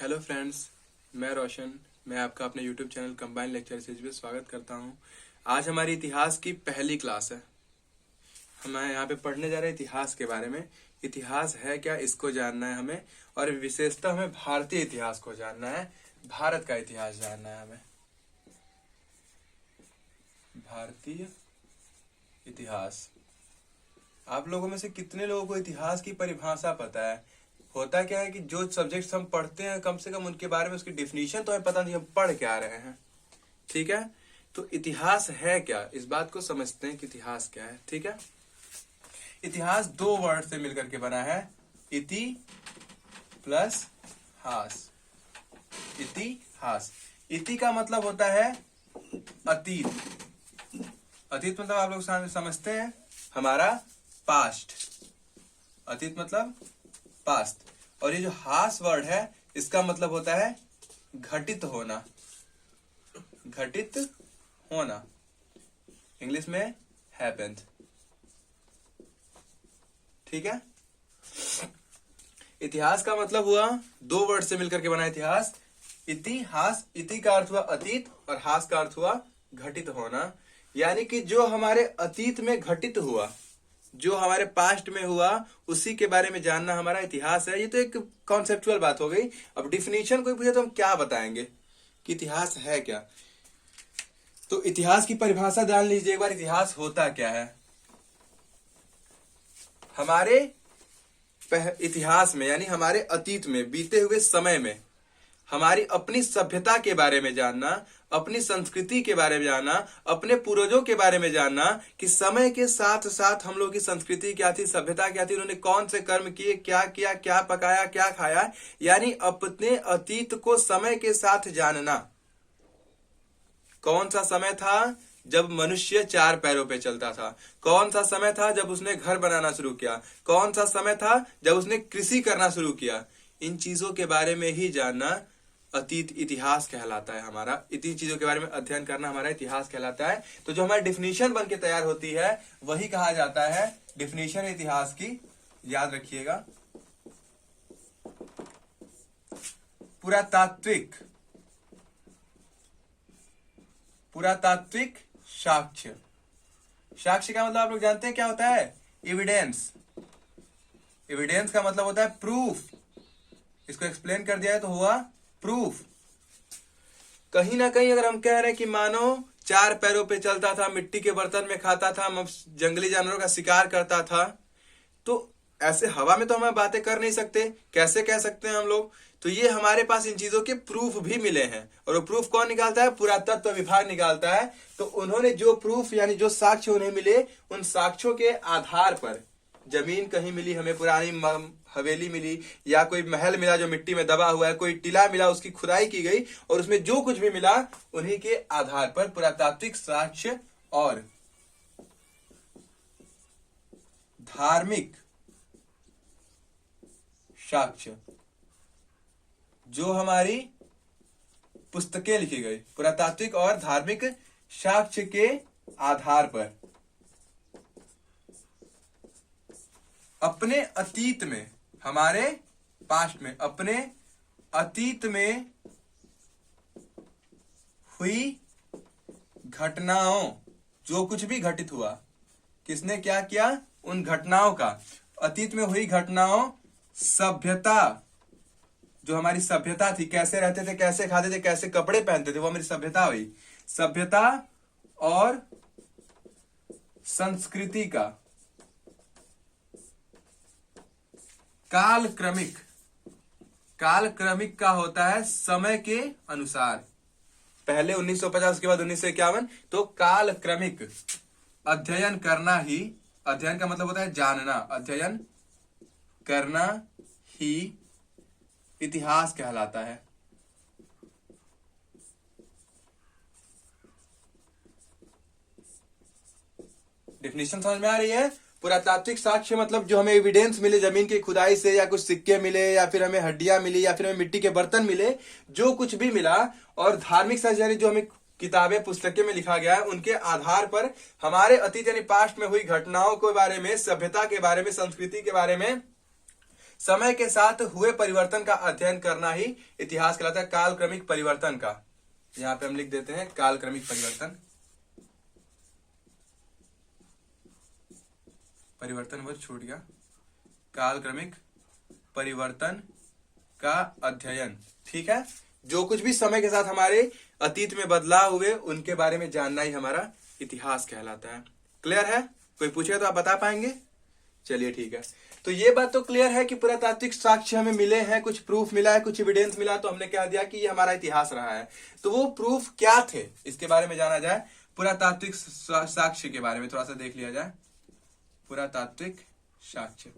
Hello friends, मैं रोशन। मैं आपका अपने YouTube channel combine lecture series में स्वागत करता हूं। आज हमारी इतिहास की पहली क्लास है। हम यहाँ पे पढ़ने जा रहे हैं इतिहास के बारे में। इतिहास है क्या, इसको जानना है हमें, और विशेषतः हमें भारतीय इतिहास को जानना है। भारत का इतिहास जानना है हमें। भारतीय इतिहास। आप लोगों में से कितने लोगों को इतिहास की परिभाषा पता है? होता क्या है कि जो सब्जेक्ट्स हम पढ़ते हैं कम से कम उनके बारे में उसकी डिफिनीशन तो हमें पता नहीं, हम पढ़ क्या रहे हैं। ठीक है, तो इतिहास है क्या, इस बात को समझते हैं कि इतिहास क्या है। ठीक है, इतिहास दो वर्ड से मिलकर के बना है, इति प्लस हास। इतिहास। इति का मतलब होता है अतीत। अतीत मतलब आप लोग समझते हैं हमारा पास्ट। अतीत मतलब पास्ट। और ये जो हास वर्ड है इसका मतलब होता है घटित होना। घटित होना, इंग्लिश में हैपेंड। ठीक है, इतिहास का मतलब हुआ दो वर्ड से मिलकर के बना इतिहास। इतिहास, इति का अर्थ हुआ अतीत और हास का अर्थ हुआ घटित होना। यानी कि जो हमारे अतीत में घटित हुआ, जो हमारे पास्ट में हुआ, उसी के बारे में जानना हमारा इतिहास है। ये तो एक कॉन्सेप्चुअल बात हो गई। अब डिफिनीशन कोई पूछे तो हम क्या बताएंगे कि इतिहास है क्या। तो इतिहास की परिभाषा जान लीजिए एक बार। इतिहास होता क्या है? हमारे इतिहास में यानी हमारे अतीत में, बीते हुए समय में हमारी अपनी सभ्यता के बारे में जानना, अपनी संस्कृति के बारे में जानना, अपने पूर्वजों के बारे में जानना कि समय के साथ साथ हम लोग की संस्कृति क्या थी, सभ्यता क्या थी, उन्होंने कौन से कर्म किए, क्या किया, क्या पकाया, क्या खाया। यानी अपने अतीत को समय के साथ जानना। कौन सा समय था जब मनुष्य चार पैरों पे चलता था? कौन सा समय था जब उसने घर बनाना शुरू किया? कौन सा समय था जब उसने कृषि करना शुरू किया? इन चीजों के बारे में ही जानना अतीत इतिहास कहलाता है हमारा। इतनी चीजों के बारे में अध्ययन करना हमारा इतिहास कहलाता है। तो जो हमारी डिफिनीशन बन के तैयार होती है वही कहा जाता है डिफिनीशन इतिहास की। याद रखिएगा, पुरातात्विक, पुरातात्विक साक्ष्य। साक्ष्य का मतलब आप लोग जानते हैं क्या होता है? एविडेंस। एविडेंस का मतलब होता है प्रूफ। इसको एक्सप्लेन कर दिया है तो हुआ प्रूफ। कहीं ना कहीं अगर हम कह रहे हैं कि मानो चार पैरों पे चलता था, मिट्टी के बर्तन में खाता था, जंगली जानवरों का शिकार करता था, तो ऐसे हवा में तो हम बातें कर नहीं सकते। कैसे कह सकते हैं हम लोग? तो ये हमारे पास इन चीजों के प्रूफ भी मिले हैं। और वो प्रूफ कौन निकालता है? पुरातत्व विभाग निकालता है। तो उन्होंने जो प्रूफ यानी जो साक्ष्य उन्हें मिले, उन साक्ष्यों के आधार पर जमीन कहीं मिली हमें, पुरानी हवेली मिली, या कोई महल मिला जो मिट्टी में दबा हुआ है, कोई टीला मिला उसकी खुदाई की गई, और उसमें जो कुछ भी मिला उन्हीं के आधार पर पुरातात्विक साक्ष्य और धार्मिक साक्ष्य, जो हमारी पुस्तकें लिखी गई पुरातात्विक और धार्मिक साक्ष्य के आधार पर अपने अतीत में, हमारे पास्ट में, अपने अतीत में हुई घटनाओं, जो कुछ भी घटित हुआ, किसने क्या किया, उन घटनाओं का, अतीत में हुई घटनाओं, सभ्यता, जो हमारी सभ्यता थी, कैसे रहते थे, कैसे खाते थे, कैसे कपड़े पहनते थे, वो हमारी सभ्यता हुई। सभ्यता और संस्कृति का कालक्रमिक। कालक्रमिक का होता है समय के अनुसार। पहले 1950 के बाद 1951। तो कालक्रमिक अध्ययन करना ही, अध्ययन का मतलब होता है जानना, अध्ययन करना ही इतिहास कहलाता है। डेफिनेशन समझ में आ रही है? पुरातात्विक साक्ष्य मतलब जो हमें एविडेंस मिले जमीन की खुदाई से, या कुछ सिक्के मिले, या फिर हमें हड्डियां मिली, या फिर हमें मिट्टी के बर्तन मिले, जो कुछ भी मिला। और धार्मिक साक्ष्य यानी जो हमें किताबें पुस्तकें में लिखा गया है, उनके आधार पर हमारे अतीत यानी पास्ट में हुई घटनाओं के बारे में, सभ्यता के बारे में, संस्कृति के बारे में समय के साथ हुए परिवर्तन का अध्ययन करना ही इतिहास कहलाता है। कालक्रमिक परिवर्तन का, यहां पे हम लिख देते हैं कालक्रमिक परिवर्तन। परिवर्तन वर्ड छूट गया। कालक्रमिक परिवर्तन का अध्ययन, ठीक है। जो कुछ भी समय के साथ हमारे अतीत में बदलाव हुए उनके बारे में जानना ही हमारा इतिहास कहलाता है। क्लियर है? कोई पूछेगा तो आप बता पाएंगे? चलिए ठीक है। तो ये बात तो क्लियर है कि पुरातात्विक साक्ष्य हमें मिले हैं, कुछ प्रूफ मिला है, कुछ एविडेंस मिला, तो हमने कह दिया कि ये हमारा इतिहास रहा है। तो वो प्रूफ क्या थे इसके बारे में जाना जाए। पुरातात्विक साक्ष्य के बारे में थोड़ा सा देख लिया जाए। पुरातात्विक साक्ष्य,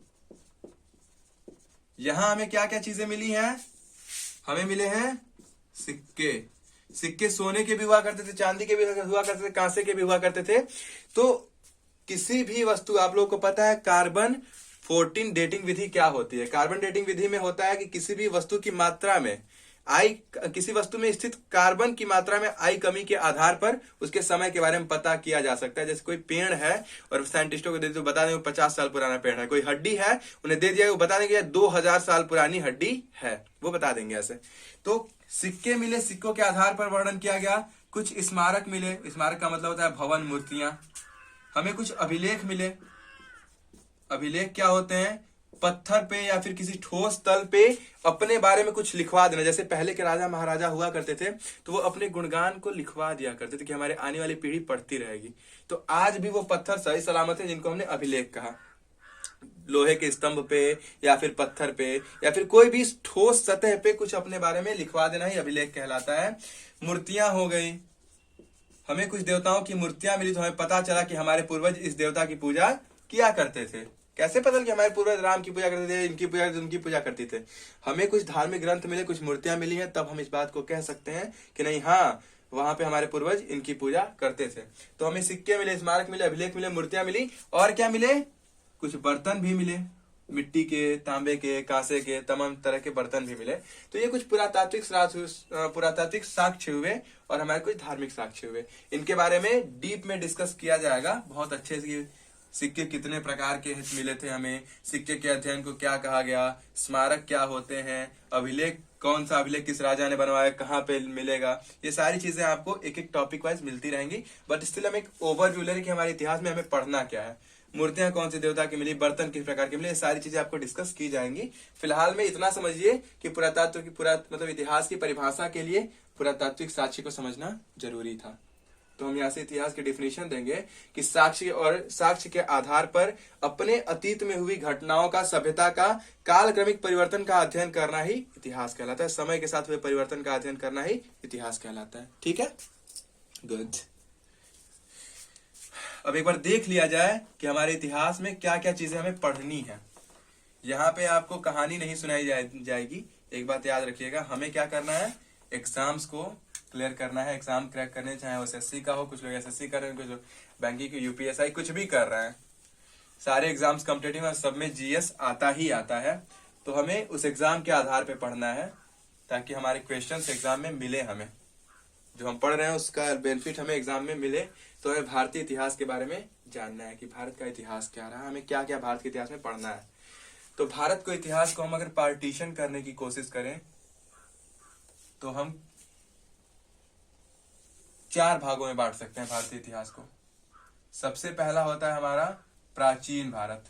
यहां हमें क्या क्या चीजें मिली हैं? हमें मिले हैं सिक्के। सिक्के सोने के भी हुआ करते थे, चांदी के भी हुआ करते थे, कांसे के भी हुआ करते थे। तो किसी भी वस्तु, आप लोगों को पता है कार्बन 14 डेटिंग विधि क्या होती है? कार्बन डेटिंग विधि में होता है कि किसी भी वस्तु की मात्रा में किसी वस्तु में स्थित कार्बन की मात्रा में आई कमी के आधार पर उसके समय के बारे में पता किया जा सकता है। जैसे कोई पेड़ है और साइंटिस्टों को दे दो, बता देंगे 50 साल पुराना पेड़ है। कोई हड्डी है, उन्हें दे दिया, वो बता देंगे 2000 साल पुरानी हड्डी है, वो बता देंगे ऐसे। तो सिक्के मिले, सिक्कों के आधार पर वर्णन किया गया। कुछ स्मारक मिले, स्मारक का मतलब होता है भवन, मूर्तियां। हमें कुछ अभिलेख मिले। अभिलेख क्या होते हैं? पत्थर पे या फिर किसी ठोस तल पे अपने बारे में कुछ लिखवा देना। जैसे पहले के राजा महाराजा हुआ करते थे तो वो अपने गुणगान को लिखवा दिया करते थे कि हमारे आने वाली पीढ़ी पढ़ती रहेगी। तो आज भी वो पत्थर सही सलामत है जिनको हमने अभिलेख कहा। लोहे के स्तंभ पे या फिर पत्थर पे या फिर कोई भी ठोस सतह पे कुछ अपने बारे में लिखवा देना ही अभिलेख कहलाता है। मूर्तियां हो गई, हमें कुछ देवताओं की मूर्तियां मिली तो हमें पता चला कि हमारे पूर्वज इस देवता की पूजा किया करते थे। कैसे पता कि हमारे पूर्वज राम की पूजा करते थे, इनकी पूजा करते थे, उनकी पूजा करते थे? हमें कुछ धार्मिक ग्रंथ मिले, कुछ मूर्तियां मिली हैं, तब हम इस बात को कह सकते हैं कि नहीं, हाँ वहां पे हमारे पूर्वज इनकी पूजा करते थे। तो हमें सिक्के मिले, स्मारक मिले, अभिलेख मिले, मूर्तियां मिली, और क्या मिले? कुछ बर्तन भी मिले, मिट्टी के, तांबे के, कांसे के, तमाम तरह के बर्तन भी मिले। तो ये कुछ पुरातात्विक साक्ष्य हुए और हमारे कुछ धार्मिक साक्ष्य हुए। इनके बारे में डीप में डिस्कस किया जाएगा बहुत अच्छे से। सिक्के कितने प्रकार के मिले थे, हमें सिक्के के अध्ययन को क्या कहा गया, स्मारक क्या होते हैं, अभिलेख, कौन सा अभिलेख किस राजा ने बनवाया, कहाँ पे मिलेगा, ये सारी चीजें आपको एक एक टॉपिक वाइज मिलती रहेंगी। बट स्टिल हम एक ओवरव्यू ले रहे कि हमारे इतिहास में हमें पढ़ना क्या है। मूर्तियां कौन से देवता की मिली, बर्तन किस प्रकार के मिले, ये सारी चीजें आपको डिस्कस की जाएंगी। फिलहाल में इतना समझिए कि पुरातत्व की मतलब इतिहास की परिभाषा के लिए पुरातात्विक साक्ष्य को समझना जरूरी था। तो हम यहाँ से इतिहास की डेफिनेशन देंगे कि साक्ष्य और साक्ष्य के आधार पर अपने अतीत में हुई घटनाओं का, सभ्यता का कालक्रमिक परिवर्तन का अध्ययन करना ही इतिहास कहलाता है। समय के साथ हुए परिवर्तन का अध्ययन करना ही इतिहास कहलाता है। ठीक है, गुड। अब एक बार देख लिया जाए कि हमारे इतिहास में क्या क्या चीजें हमें पढ़नी है। यहाँ पे आपको कहानी नहीं सुनाई जाएगी। एक बात याद रखिएगा, हमें क्या करना है, एग्जाम्स को क्लियर करना है, एग्जाम क्रैक करने, चाहे वो एसएससी का हो, कुछ लोग एसएससी कर रहे हैं, कुछ लोग बैंकिंग की, यूपीएसआई, कुछ भी कर रहे हैं। सारे एग्जाम्स कॉम्पिटिटिव और सब में जीएस आता ही आता है। तो हमें उस एग्जाम के आधार पे पढ़ना है ताकि हमारे क्वेश्चंस एग्जाम में मिले। हमें जो हम पढ़ रहे हैं उसका बेनिफिट हमें एग्जाम में मिले। तो हमें भारतीय इतिहास के बारे में जानना है कि भारत का इतिहास क्या रहा, हमें क्या क्या भारत के इतिहास में पढ़ना है। तो भारत को, इतिहास को हम अगर पार्टीशन करने की कोशिश करें तो हम 4 भागों में बांट सकते हैं भारतीय इतिहास को। सबसे पहला होता है हमारा प्राचीन भारत।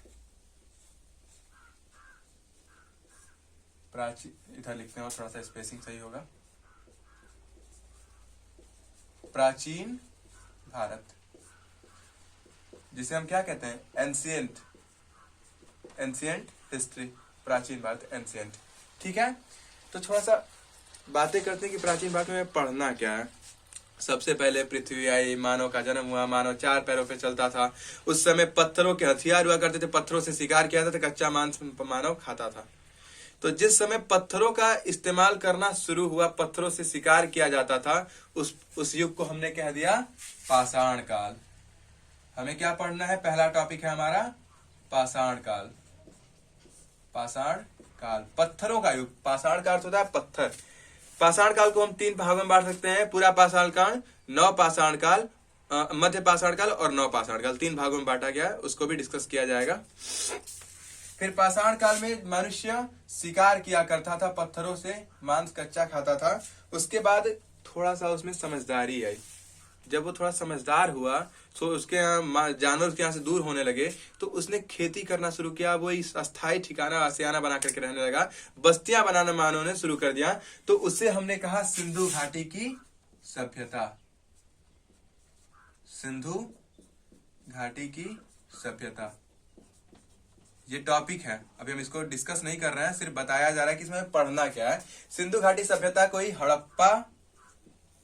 इधर लिखते हैं और थोड़ा सा स्पेसिंग सही होगा। प्राचीन भारत, जिसे हम क्या कहते हैं, एंशिएंट हिस्ट्री, प्राचीन भारत, एंशिएंट। ठीक है, तो थोड़ा सा बातें करते हैं कि प्राचीन भारत में पढ़ना क्या है। सबसे पहले पृथ्वी आई, मानव का जन्म हुआ, मानव 4 पैरों पे चलता था। उस समय पत्थरों के हथियार हुआ करते थे, पत्थरों से शिकार किया जाता था, कच्चा मांस मानव खाता था। तो जिस समय पत्थरों का इस्तेमाल करना शुरू हुआ, पत्थरों से शिकार किया जाता था, उस युग को हमने कह दिया पाषाण काल। हमें क्या पढ़ना है, पहला टॉपिक है हमारा पाषाण काल। पाषाण काल, पत्थरों का युग। पाषाण का अर्थ होता है पत्थर। पाषाण काल को हम 3 भागों में बांट सकते हैं, पूरा पाषाण काल, नव पाषाण काल, मध्य पाषाण काल और नव पाषाण काल। 3 भागों में बांटा गया है, उसको भी डिस्कस किया जाएगा। फिर पाषाण काल में मनुष्य शिकार किया करता था, पत्थरों से मांस कच्चा खाता था। उसके बाद थोड़ा सा उसमें समझदारी आई। जब वो थोड़ा समझदार हुआ तो उसके यहाँ जानवर उसके यहाँ से दूर होने लगे, तो उसने खेती करना शुरू किया। वो इस अस्थायी ठिकाना आशियाना बना करके रहने लगा, बस्तियां बनाना मानव ने शुरू कर दिया। तो उससे हमने कहा सिंधु घाटी की सभ्यता। सिंधु घाटी की सभ्यता ये टॉपिक है, अभी हम इसको डिस्कस नहीं कर रहे हैं, सिर्फ बताया जा रहा है कि इसमें पढ़ना क्या है। सिंधु घाटी सभ्यता कोई हड़प्पा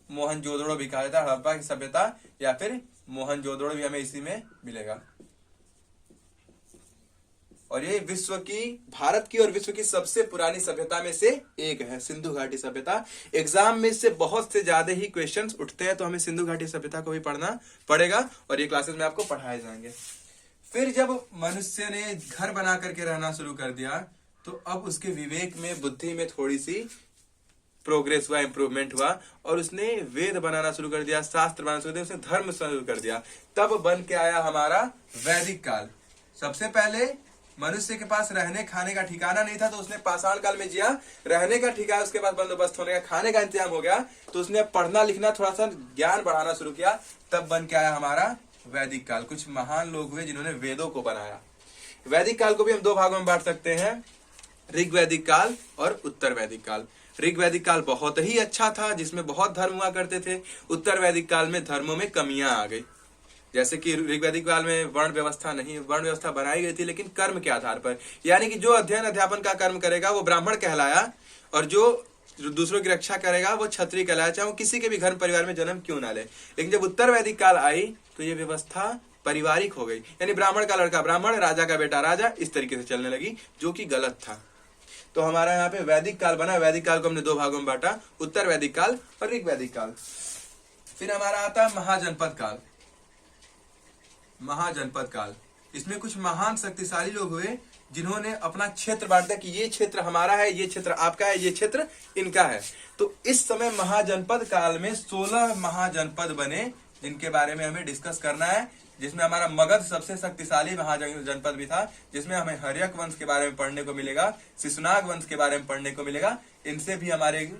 मोहनजोदड़ो भी कहा जाता है, हड़प्पा की सभ्यता या फिर मोहनजोदड़ो भी हमें इसी में मिलेगा। और ये विश्व की, भारत की और विश्व की सबसे पुरानी सभ्यता में से एक है सिंधु घाटी सभ्यता। एग्जाम में इससे बहुत से ज्यादा ही क्वेश्चंस उठते हैं, तो हमें सिंधु घाटी सभ्यता को भी पढ़ना पड़ेगा और ये क्लासेस में आपको पढ़ाए जाएंगे। फिर जब मनुष्य ने घर बना करके रहना शुरू कर दिया, तो अब उसके विवेक में, बुद्धि में थोड़ी सी प्रोग्रेस हुआ, इंप्रूवमेंट हुआ, और उसने वेद बनाना शुरू कर दिया, शास्त्र बनाना शुरू कर दिया, उसने धर्म शुरू कर दिया। तब बन के आया हमारा वैदिक काल। सबसे पहले मनुष्य के पास रहने खाने का ठिकाना नहीं था, तो उसने पाषाण काल में जिया। रहने का ठिकाना उसके पास बंदोबस्त होने का, खाने का इंतजाम हो गया, तो उसने पढ़ना लिखना, थोड़ा सा ज्ञान बढ़ाना शुरू किया। तब बन के आया हमारा वैदिक काल। कुछ महान लोग हुए जिन्होंने वेदों को बनाया। वैदिक काल को भी हम दो भागों में बांट सकते हैं, ऋग वैदिक काल और उत्तर वैदिक काल। ऋग वैदिक काल बहुत ही अच्छा था, जिसमें बहुत धर्म हुआ करते थे। उत्तर वैदिक काल में धर्मों में कमियां आ गई। जैसे कि ऋग वैदिक काल में वर्ण व्यवस्था बनाई गई थी, लेकिन कर्म के आधार पर, यानी कि जो अध्ययन अध्यापन का कर्म करेगा वो ब्राह्मण कहलाया, और जो दूसरों की रक्षा करेगा वो क्षत्रिय कहलाया, चाहे वो किसी के भी घर परिवार में जन्म क्यों ना ले। लेकिन जब उत्तर वैदिक काल आई तो ये व्यवस्था पारिवारिक हो गई, यानी ब्राह्मण का लड़का ब्राह्मण, राजा का बेटा राजा, इस तरीके से चलने लगी, जो कि गलत था। तो हमारा यहाँ पे वैदिक काल बना। वैदिक काल को हमने दो भागों में बांटा, उत्तर वैदिक काल और ऋग वैदिक काल। फिर हमारा आता है महाजनपद काल। महाजनपद काल, इसमें कुछ महान शक्तिशाली लोग हुए जिन्होंने अपना क्षेत्र बांट दिया कि ये क्षेत्र हमारा है, ये क्षेत्र आपका है, ये क्षेत्र इनका है। तो इस समय महाजनपद काल में 16 महाजनपद बने, जिनके बारे में हमें डिस्कस करना है। जिसमें हमारा मगध सबसे शक्तिशाली महाजनपद भी था, जिसमें हमें हर्यक वंश के बारे में पढ़ने को मिलेगा, शिशुनाग वंश के बारे में पढ़ने को मिलेगा। इनसे भी हमारे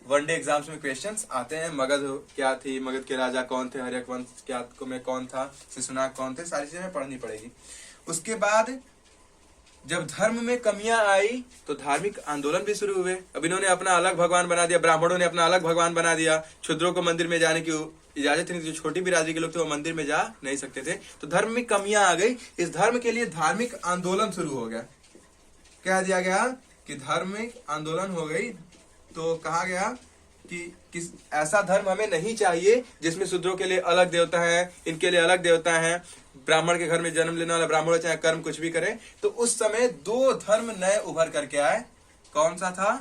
वनडे एग्जाम्स में क्वेश्चंस आते हैं। मगध क्या थी, मगध के राजा कौन थे, हर्यक वंश क्या में कौन था, शिशुनाग कौन थे, सारी चीजें पढ़नी पड़ेगी। उसके बाद जब धर्म में कमियां आई तो धार्मिक आंदोलन भी शुरू हुए। अब इन्होंने अपना अलग भगवान बना दिया, ब्राह्मणों ने अपना अलग भगवान बना दिया, शूद्रों को मंदिर में जाने की इजाजत नहीं थी, जो छोटी बिरादरी के लोग थे वो मंदिर में जा नहीं सकते थे। तो धर्म में कमियां आ गई। इस धर्म के लिए धार्मिक आंदोलन शुरू हो गया। कह दिया गया कि धार्मिक आंदोलन हो गई, तो कहा गया कि ऐसा धर्म हमें नहीं चाहिए जिसमें शूद्रों के लिए अलग देवता है, इनके लिए अलग देवता है, ब्राह्मण के घर में जन्म लेने वाला ब्राह्मण चाहे कर्म कुछ भी करे। तो उस समय दो धर्म नए उभर करके आए। कौन सा था?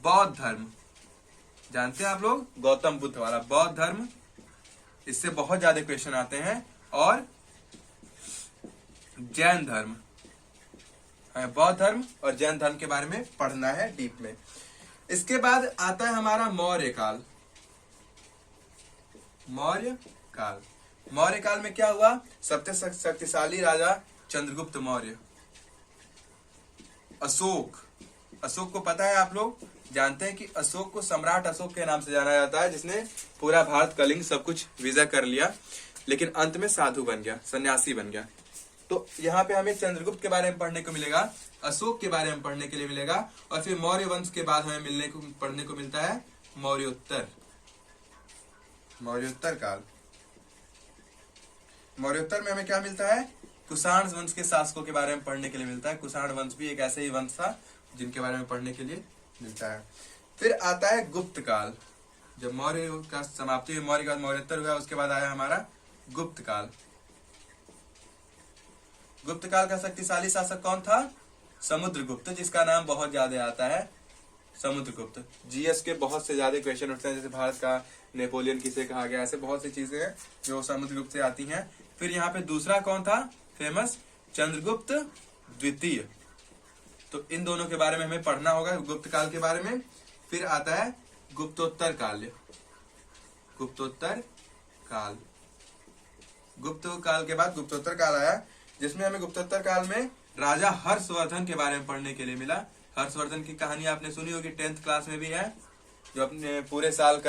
बौद्ध धर्म। जानते हैं आप लोग, गौतम बुद्ध वाला बौद्ध धर्म। इससे बहुत ज्यादा क्वेश्चन आते हैं। और जैन धर्म, बौद्ध धर्म और जैन धर्म के बारे में पढ़ना है डीप में। इसके बाद आता है हमारा मौर्य काल। मौर्य काल, मौर्य काल में क्या हुआ? सबसे शक्तिशाली राजा चंद्रगुप्त मौर्य। अशोक, अशोक को पता है आप लोग, जानते हैं कि अशोक को सम्राट अशोक के नाम से जाना जाता है, जिसने पूरा भारत कलिंग सब कुछ विजय कर लिया, लेकिन अंत में साधु बन गया, सन्यासी बन गया। तो यहाँ पे हमें चंद्रगुप्त के बारे में पढ़ने को मिलेगा, अशोक के बारे में पढ़ने के लिए मिलेगा, और फिर मौर्य वंश के बाद हमें पढ़ने को मिलता है मौर्योत्तर, मौर्योत्तर काल। मौर्योत्तर में हमें क्या मिलता है? कुषाण वंश के शासकों के बारे में पढ़ने के लिए मिलता है। कुषाण वंश भी एक ऐसे ही वंश था जिनके बारे में पढ़ने के लिए मिलता है। फिर आता है गुप्त काल। जब मौर्य का समाप्ति हुई, मौर्य का मौर्योत्तर हुआ, उसके बाद आया हमारा गुप्त काल। गुप्त काल का शक्तिशाली शासक कौन था? समुद्रगुप्त, जिसका नाम बहुत ज्यादा आता है, समुद्रगुप्त। जीएस के बहुत से ज्यादा क्वेश्चन उठते हैं, जैसे भारत का नेपोलियन किसे कहा गया, ऐसे बहुत सी चीजें हैं जो समुद्रगुप्त से आती हैं। फिर यहाँ पे दूसरा कौन था फेमस? चंद्रगुप्त द्वितीय। तो इन दोनों के बारे में हमें पढ़ना होगा, गुप्त काल के बारे में। फिर आता है गुप्तोत्तर काल। गुप्तोत्तर काल, गुप्त काल के बाद गुप्तोत्तर काल आया, जिसमें हमें गुप्तोत्तर काल में राजा हर्षवर्धन के बारे में पढ़ने के लिए मिला। हर्षवर्धन की कहानी आपने सुनी होगी, 10th क्लास में भी है, जो अपने पूरे साल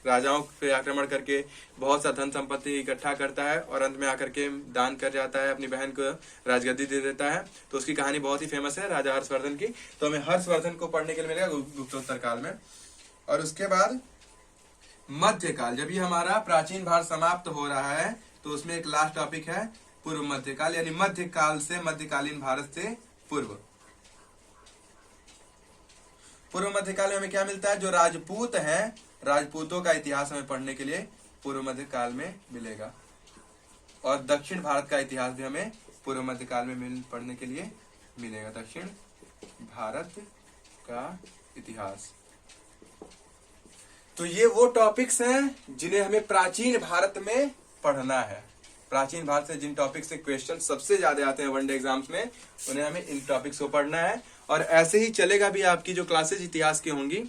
राजाओं पे आक्रमण करके बहुत सा धन संपत्ति इकट्ठा करता है और अंत में आकर के दान कर जाता है, अपनी बहन को राजगद्दी दे देता है। तो उसकी कहानी बहुत ही फेमस है, राजा हर्षवर्धन की। तो हमें हर्षवर्धन को पढ़ने के लिए मिलेगा गुप्तोत्तर काल में। और उसके बाद मध्यकाल, जब ये हमारा प्राचीन भारत समाप्त हो रहा है तो उसमें एक लास्ट टॉपिक है पूर्व मध्यकाल, यानी मध्यकाल से मध्यकालीन भारत से पूर्व। पूर्व मध्यकाल में हमें क्या मिलता है? जो राजपूत हैं, राजपूतों का इतिहास हमें पढ़ने के लिए पूर्व मध्यकाल में मिलेगा। और दक्षिण भारत का इतिहास भी हमें पूर्व मध्यकाल में पढ़ने के लिए मिलेगा, दक्षिण भारत का इतिहास। तो ये वो टॉपिक्स हैं जिन्हें हमें प्राचीन भारत में पढ़ना है। प्राचीन भारत से जिन टॉपिक से क्वेश्चन सबसे ज्यादा आते हैं वनडे एग्जाम्स में, उन्हें हमें इन टॉपिक्स को पढ़ना है। और ऐसे ही चलेगा भी, आपकी जो क्लासेज इतिहास की होंगी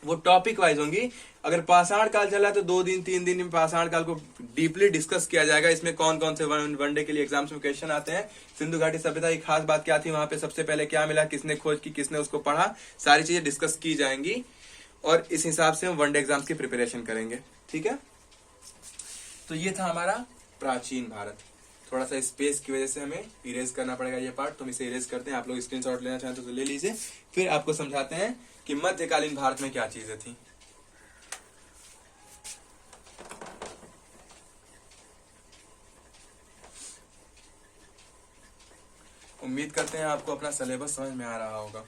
वो टॉपिक वाइज होंगी। अगर पाषाण काल चला तो 2 दिन 3 दिन में पाषाण काल को डीपली डिस्कस किया जाएगा। इसमें कौन कौन से वनडे के लिए एग्जाम्स में क्वेश्चन आते हैं, सिंधु घाटी सभ्यता की खास बात क्या थी, वहां पे सबसे पहले क्या मिला, किसने खोज की, किसने उसको पढ़ा, सारी चीजें डिस्कस की जाएंगी। और इस हिसाब से हम वनडे एग्जाम्स की प्रिपरेशन करेंगे, ठीक है। तो ये था हमारा प्राचीन भारत। थोड़ा सा स्पेस की वजह से हमें इरेज करना पड़ेगा ये पार्ट, तो हम इसे इरेज करते हैं। आप लोग स्क्रीनशॉट लेना चाहते तो ले लीजिए। फिर आपको समझाते हैं कि मध्यकालीन भारत में क्या चीजें थी। उम्मीद करते हैं आपको अपना सिलेबस समझ में आ रहा होगा,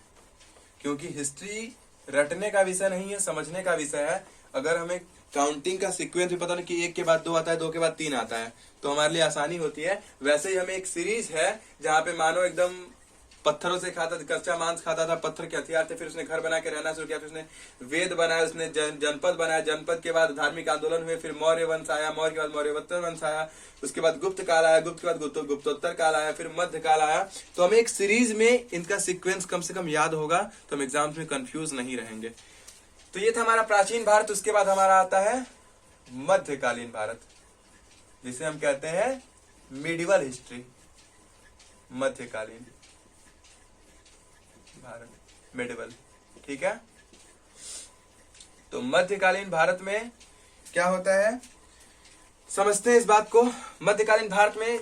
क्योंकि हिस्ट्री रटने का विषय नहीं है, समझने का विषय है। अगर हमें काउंटिंग का सीक्वेंस भी पता नहीं कि 1 के बाद 2 आता है, 2 के बाद 3 आता है, तो हमारे लिए आसानी होती है। वैसे ही हमें एक सीरीज है जहाँ पे मानो एकदम पत्थरों से खाता था, कच्चा मांस खाता था, पत्थर के हथियार थे, फिर उसने घर बना के रहना शुरू किया, फिर उसने वेद बनाया, उसने जनपद बनाया, जनपद के बाद धार्मिक आंदोलन हुए, फिर मौर्य वंश आया, मौर्य के बाद मौर्यवत्तर वंश आया, उसके बाद गुप्त काल आया, गुप्त के बाद गुप्तोत्तर काल आया, फिर मध्य काल आया। तो हमें एक सीरीज में इनका सीक्वेंस कम से कम याद होगा, तो हम एग्जाम्स में कंफ्यूज नहीं रहेंगे। तो ये था हमारा प्राचीन भारत। उसके बाद हमारा आता है मध्यकालीन भारत, जिसे हम कहते हैं मिडिवल हिस्ट्री। मध्यकालीन भारत, मिडिवल, ठीक है। तो मध्यकालीन भारत में क्या होता है, समझते हैं इस बात को। मध्यकालीन भारत में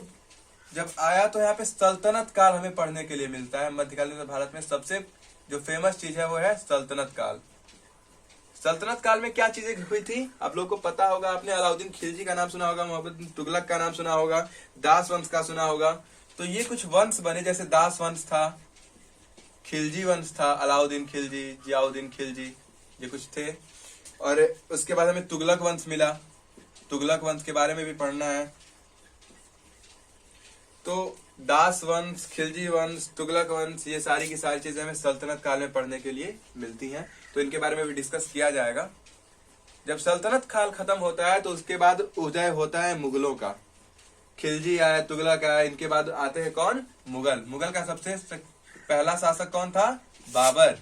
जब आया तो यहाँ पे सल्तनत काल हमें पढ़ने के लिए मिलता है। मध्यकालीन भारत में सबसे जो फेमस चीज है वो है सल्तनत काल। सल्तनत काल में क्या चीजें हुई थी आप लोगों को पता होगा। आपने अलाउद्दीन खिलजी का नाम सुना होगा, मोहम्मद तुगलक का नाम सुना होगा, दास वंश का सुना होगा। तो ये कुछ वंश बने, जैसे दास वंश था, खिलजी वंश था, अलाउद्दीन खिलजी, जियाउद्दीन खिलजी, ये कुछ थे। और उसके बाद हमें तुगलक वंश मिला, तुगलक वंश के बारे में भी पढ़ना है। तो दास वंश, खिलजी वंश, तुगलक वंश, ये सारी की सारी चीजें हमें सल्तनत काल में पढ़ने के लिए मिलती हैं, तो इनके बारे में भी डिस्कस किया जाएगा। जब सल्तनत काल खत्म होता है तो उसके बाद उदय होता है मुगलों का। खिलजी आया, तुगलक आया, इनके बाद आते हैं कौन, मुगल। मुगल का सबसे पहला शासक कौन था, बाबर।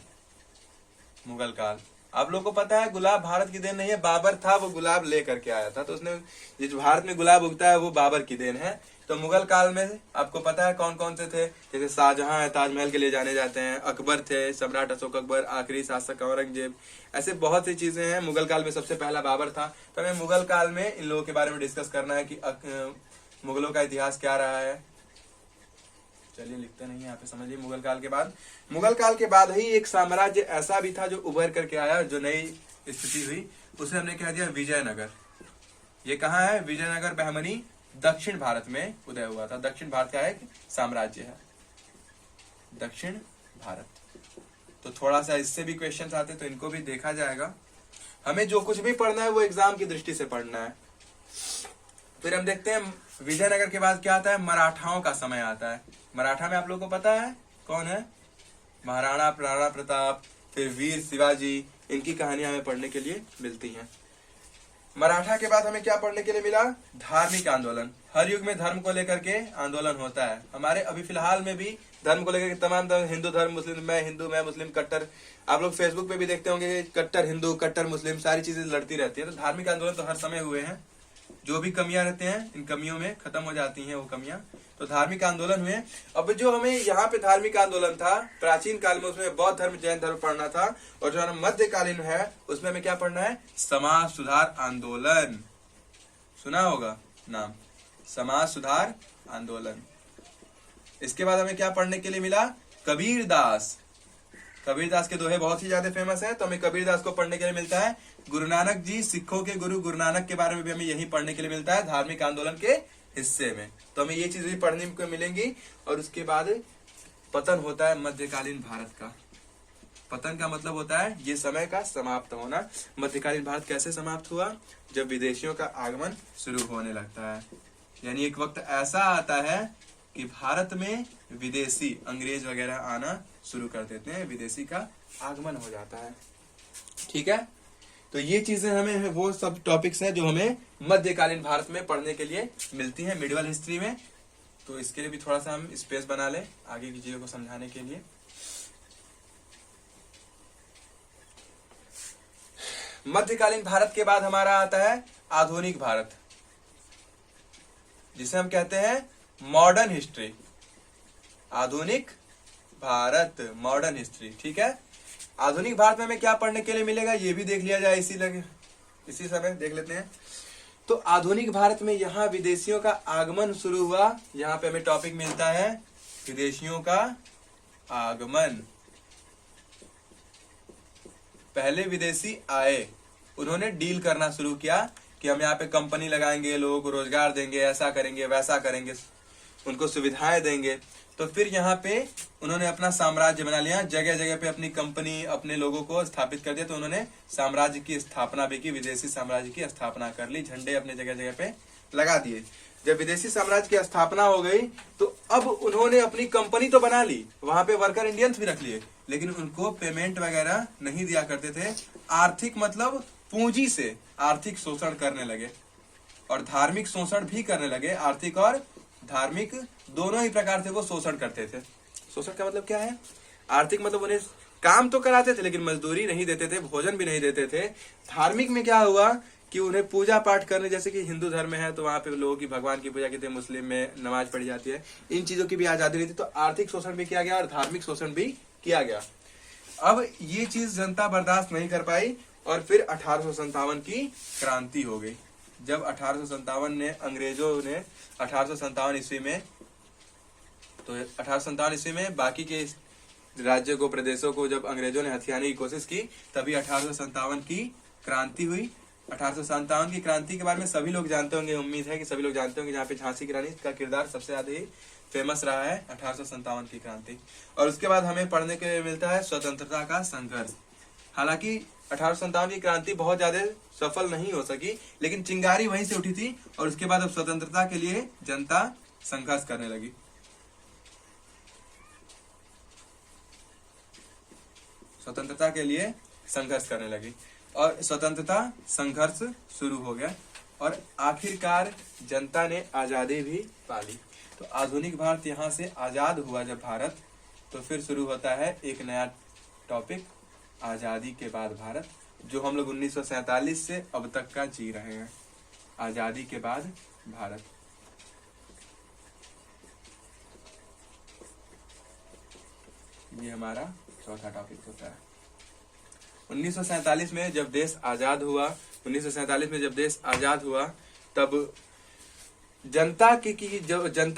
मुगल काल आप लोग को पता है गुलाब भारत की देन नहीं है, बाबर था, वो गुलाब लेकर के आया था। तो उसने जिस भारत में गुलाब उगता है वो बाबर की देन है। तो मुगल काल में आपको पता है कौन कौन से थे, जैसे शाहजहां है, ताजमहल के लिए जाने जाते हैं, अकबर थे, सम्राट अशोक अकबर, आखिरी शासक औरंगजेब, ऐसे बहुत सी चीजें हैं। मुगल काल में सबसे पहला बाबर था। तो हमें मुगल काल में इन लोगों के बारे में डिस्कस करना है कि मुगलों का इतिहास क्या रहा है। चलिए लिखते नहीं है यहाँ पे, समझिए। मुगल काल के बाद ही एक साम्राज्य ऐसा भी था जो उभर करके आया, जो नई स्थिति हुई, उसे हमने कह दिया विजयनगर। ये कहाँ है, विजयनगर बहमनी, दक्षिण भारत में उदय हुआ था। दक्षिण भारत का एक साम्राज्य है, दक्षिण भारत। तो थोड़ा सा इससे भी क्वेश्चंस आते तो इनको भी देखा जाएगा। हमें जो कुछ भी पढ़ना है वो एग्जाम की दृष्टि से पढ़ना है। फिर हम देखते हैं विजयनगर के बाद क्या आता है, मराठाओं का समय आता है। मराठा में आप लोगों को पता है कौन है, महाराणा प्राणा प्रताप, फिर वीर शिवाजी, इनकी कहानियां हमें पढ़ने के लिए मिलती हैं। मराठा के बाद हमें क्या पढ़ने के लिए मिला, धार्मिक आंदोलन। हर युग में धर्म को लेकर के आंदोलन होता है। हमारे अभी फिलहाल में भी धर्म को लेकर के तमाम हिंदू धर्म, मुस्लिम, मैं हिंदू मैं मुस्लिम, कट्टर, आप लोग फेसबुक पे भी देखते होंगे, कट्टर हिंदू, कट्टर मुस्लिम, सारी चीजें लड़ती रहती है। तो धार्मिक आंदोलन तो हर समय हुए हैं। जो भी कमियां रहते हैं इन कमियों में खत्म हो जाती हैं वो कमियां। तो धार्मिक आंदोलन हुए। अब जो हमें यहाँ पे धार्मिक आंदोलन था प्राचीन काल में, उसमें बौद्ध धर्म जैन धर्म पढ़ना था, और जो हमारा मध्यकालीन है उसमें हमें क्या पढ़ना है, समाज सुधार आंदोलन। सुना होगा नाम, समाज सुधार आंदोलन। इसके बाद हमें क्या पढ़ने के लिए मिला, कबीरदास। कबीरदास के दोहे बहुत ही ज्यादा फेमस है, तो हमें कबीरदास को पढ़ने के लिए मिलता है। गुरु नानक जी, सिखों के गुरु गुरु नानक के बारे में भी हमें यही पढ़ने के लिए मिलता है धार्मिक आंदोलन के हिस्से में। तो हमें ये चीजें भी पढ़ने को मिलेंगी। और उसके बाद पतन होता है मध्यकालीन भारत का। पतन का मतलब होता है ये समय का समाप्त होना। मध्यकालीन भारत कैसे समाप्त हुआ, जब विदेशियों का आगमन शुरू होने लगता है। यानी एक वक्त ऐसा आता है कि भारत में विदेशी अंग्रेज वगैरह आना शुरू कर देते हैं, विदेशी का आगमन हो जाता है। ठीक है, तो ये चीजें हमें, वो सब टॉपिक्स हैं जो हमें मध्यकालीन भारत में पढ़ने के लिए मिलती हैं मिडिवल हिस्ट्री में। तो इसके लिए भी थोड़ा सा हम स्पेस बना लें आगे की चीजों को समझाने के लिए। मध्यकालीन भारत के बाद हमारा आता है आधुनिक भारत, जिसे हम कहते हैं मॉडर्न हिस्ट्री। आधुनिक भारत, मॉडर्न हिस्ट्री। ठीक है, आधुनिक भारत में हमें क्या पढ़ने के लिए मिलेगा ये भी देख लिया जाए, इसी समय देख लेते हैं। तो आधुनिक भारत में यहाँ विदेशियों का आगमन शुरू हुआ। यहाँ पे हमें टॉपिक मिलता है विदेशियों का आगमन। पहले विदेशी आए, उन्होंने डील करना शुरू किया कि हम यहाँ पे कंपनी लगाएंगे, लोगों को रोजगार देंगे, ऐसा करेंगे वैसा करेंगे, उनको सुविधाएं देंगे। तो फिर यहाँ पे उन्होंने अपना साम्राज्य बना लिया, जगह जगह पे अपनी कंपनी, अपने लोगों को स्थापित कर दिया। तो उन्होंने साम्राज्य की स्थापना भी की, विदेशी साम्राज्य की स्थापना कर ली, झंडे अपने जगह जगह पे लगा दिए। जब विदेशी साम्राज्य की स्थापना हो गई तो अब उन्होंने अपनी कंपनी तो बना ली, वहां पे वर्कर इंडियंस भी रख लिए, लेकिन उनको पेमेंट वगैरह नहीं दिया करते थे। आर्थिक मतलब पूंजी से आर्थिक शोषण करने लगे, और धार्मिक शोषण भी करने लगे। आर्थिक और धार्मिक दोनों ही प्रकार से वो शोषण करते थे। शोषण का मतलब क्या है, आर्थिक मतलब उन्हें काम तो कराते थे लेकिन मजदूरी नहीं देते थे, भोजन भी नहीं देते थे। धार्मिक में क्या हुआ कि उन्हें पूजा पाठ करने, जैसे कि हिंदू धर्म में है तो वहां पे लोगों की भगवान की पूजा की, मुस्लिम में नमाज पढ़ी जाती है, इन चीजों की भी आजादी नहीं थी। तो आर्थिक शोषण भी किया गया और धार्मिक शोषण भी किया गया। अब ये चीज जनता बर्दाश्त नहीं कर पाई और फिर 1857 की क्रांति हो गई। जब 1857 ने, अंग्रेजों ने 1857 ईस्वी में, तो 1857 ईस्वी में बाकी के राज्यों को, प्रदेशों को जब अंग्रेजों ने हथियाने की कोशिश की, तभी 1857 की क्रांति हुई। 1857 की क्रांति के बारे में सभी लोग जानते होंगे, उम्मीद है कि सभी लोग जानते होंगे, जहाँ पे झांसी की रानी का किरदार सबसे ज्यादा ही फेमस रहा है 1857 की क्रांति। और उसके बाद हमें पढ़ने के लिए मिलता है स्वतंत्रता का संघर्ष। हालांकि 1857 की क्रांति बहुत ज्यादा सफल नहीं हो सकी, लेकिन चिंगारी वहीं से उठी थी और उसके बाद अब स्वतंत्रता के लिए जनता संघर्ष करने लगी। स्वतंत्रता के लिए संघर्ष करने लगी और स्वतंत्रता संघर्ष शुरू हो गया और आखिरकार जनता ने आजादी भी पा ली। तो आधुनिक भारत यहाँ से आजाद हुआ जब भारत, तो फिर शुरू होता है एक नया टॉपिक, आजादी के बाद भारत, जो हम लोग 1947 से अब तक का जी रहे हैं। आजादी के बाद भारत। ये हमारा चौथा टॉपिक होता है। 1947 में जब देश आजाद हुआ, 1947 में जब देश आजाद हुआ तब जनता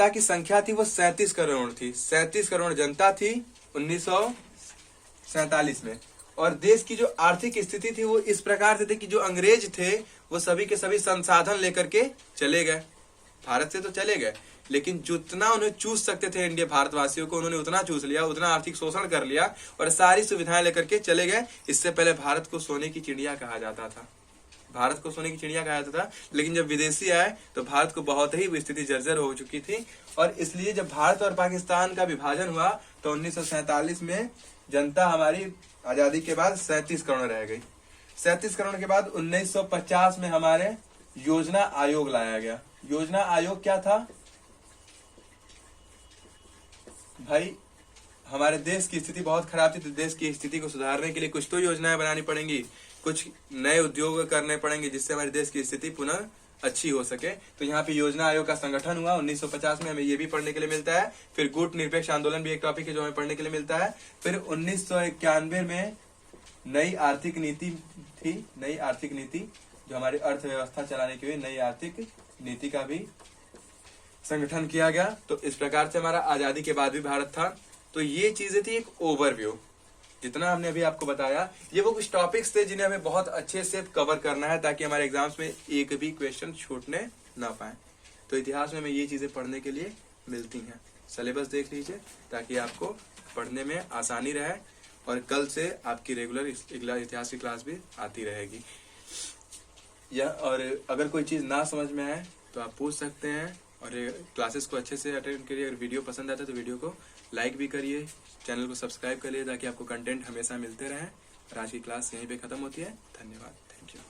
की संख्या थी वो 37 करोड़ थी। 37 करोड़ जनता थी 1947 में। और देश की जो आर्थिक स्थिति थी वो इस प्रकार से थी कि जो अंग्रेज थे वो सभी के सभी संसाधन लेकर के चले गए, भारत से तो चले गए, लेकिन जितना उन्हें चूस सकते थे इंडिया भारतवासियों को, उन्होंने उतना चूस लिया, उतना आर्थिक शोषण कर लिया और सारी सुविधाएं लेकर के चले गए। इससे पहले भारत को सोने की चिड़िया कहा जाता था, भारत को सोने की चिड़िया कहा जाता था, लेकिन जब विदेशी आए तो भारत को बहुत ही स्थिति जर्जर हो चुकी थी। और इसलिए जब भारत और पाकिस्तान का विभाजन हुआ तो 1947 में जनता हमारी आजादी के बाद 37 करोड़ रह गई। 37 करोड़ के बाद 1950 में हमारे योजना आयोग लाया गया। योजना आयोग क्या था भाई, हमारे देश की स्थिति बहुत खराब थी, तो देश की स्थिति को सुधारने के लिए कुछ तो योजनाएं बनानी पड़ेंगी, कुछ नए उद्योग करने पड़ेंगे जिससे हमारे देश की स्थिति पुनः अच्छी हो सके। तो यहाँ पे योजना आयोग का संगठन हुआ 1950 में, हमें ये भी पढ़ने के लिए मिलता है। फिर गुट निरपेक्ष आंदोलन भी एक टॉपिक है जो हमें पढ़ने के लिए मिलता है। फिर 1991 में नई आर्थिक नीति थी, नई आर्थिक नीति जो हमारी अर्थव्यवस्था चलाने के लिए नई आर्थिक नीति का भी संगठन किया गया। तो इस प्रकार से हमारा आजादी के बाद भी भारत था। तो ये चीजें थी एक ओवरव्यू, जितना हमने अभी आपको बताया ये वो कुछ टॉपिक्स थे जिन्हें हमें बहुत अच्छे से कवर करना है ताकि हमारे एग्जाम्स में एक भी क्वेश्चन छूटने ना पाए। तो इतिहास में हमें ये चीजें पढ़ने के लिए मिलती हैं। सिलेबस देख लीजिए ताकि आपको पढ़ने में आसानी रहे, और कल से आपकी रेगुलर इतिहास की क्लास भी आती रहेगी। या और अगर कोई चीज ना समझ में आए तो आप पूछ सकते हैं, और क्लासेस को अच्छे से अटेंड करिए। अगर वीडियो पसंद आता है तो वीडियो को लाइक भी करिए, चैनल को सब्सक्राइब करिए ताकि आपको कंटेंट हमेशा मिलते रहे। और आज की क्लास यहीं पे खत्म होती है। धन्यवाद, थैंक यू।